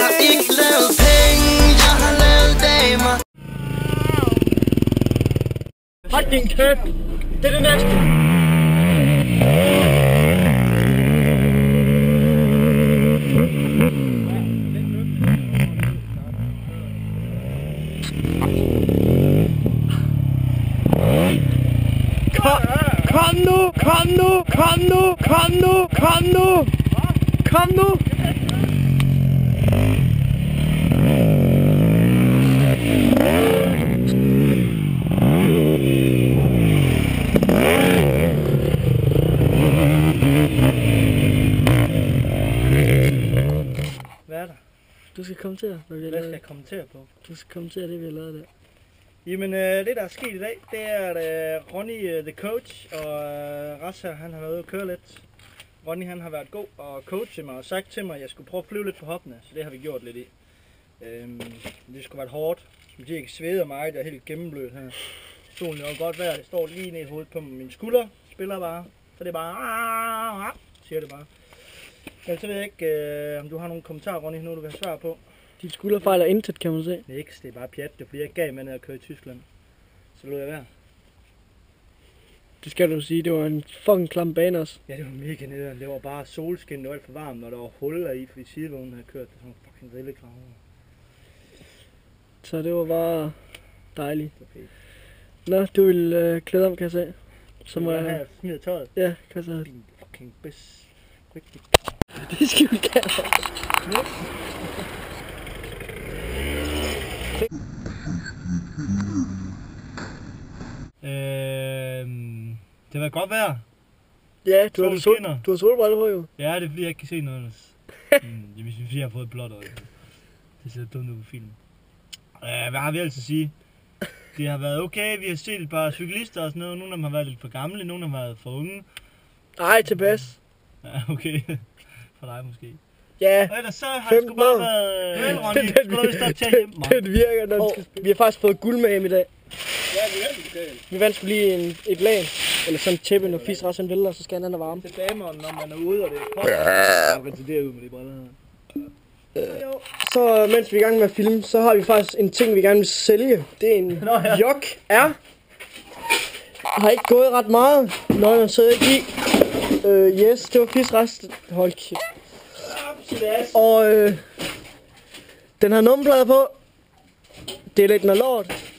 har ikke lavet penge, jeg har lavet damer. Hold din kæft! Det er det næste! Kom nu! Kom nu! Kom nu! Kom nu! Kom nu! Kom nu! Hvad er der? Du skal kommentere, hvad skal jeg kommentere på? Du skal kommentere det, vi har lavet der. Jamen, det der er sket i dag, det er, at Ronny, the coach, og Rassa, han har været ude at køre lidt. Ronny, han har været god og coachet mig og sagt til mig, at jeg skulle prøve at flyve lidt på hoppene, så det har vi gjort lidt i. Det skulle være hårdt, så de ikke sveder mig, der er helt gennemblødt her. Solen er godt vejr, det står lige ned i hovedet på min skulder, spiller bare, så det er bare, siger det bare. Men så ved jeg ikke, om du har nogle kommentarer, Ronny, nu du vil have svar på. Dit skulderfejl er intet, kan man se. Niks, det er bare pjat, det bliver jeg gav med at køre i Tyskland. Så lod jeg være. Det skal du sige, det var en fucking klam bane også. Ja, det var mega nederen. Det var bare solskin, det var alt for varmt, når der var huller i, fordi sidevognen havde kørt. Det var sådan fucking rillekrav. Så det var bare dejligt. Okay. Nå, du vil klæde om, kan jeg se. Så må jeg have smidt tøjet. Ja, kan jeg se. Din fucking bedst. Rigtig. Det skal vi gøre. Det var godt vejr. Ja, du har solbriller på jo. Ja, det er fordi jeg ikke kan se noget ellers. Det er fordi jeg har fået et blåt øje. Det ser dumt ud på film. Hvad har vi altså at sige? Det har været okay, vi har set et par cyklister og sådan noget. Nogle af dem har været lidt for gamle, nogle har været for unge. Nej, tilpas. Ja, okay. For dig måske. Ja, og ellers så har det sgu bare været... Ronny, det virker, når vi har faktisk fået guld med hjem i dag. Ja, vi vandt det. Vi vandt sgu lige et lag, eller sådan et tæppe, når Fis Rassen vælter, så skal han have varme. Det er damer, når man er ude, og det er koldt. Jeg kan tage ud med de briller her. Så mens vi er i gang med at filme, så har vi faktisk en ting, vi gerne vil sælge. Det er en Jok R. Har ikke gået ret meget. Nøglen sidder ikke i. Yes, det var Fis Rassen. Hold kæft. Og den har nummerplade på. Det er lidt noget lort.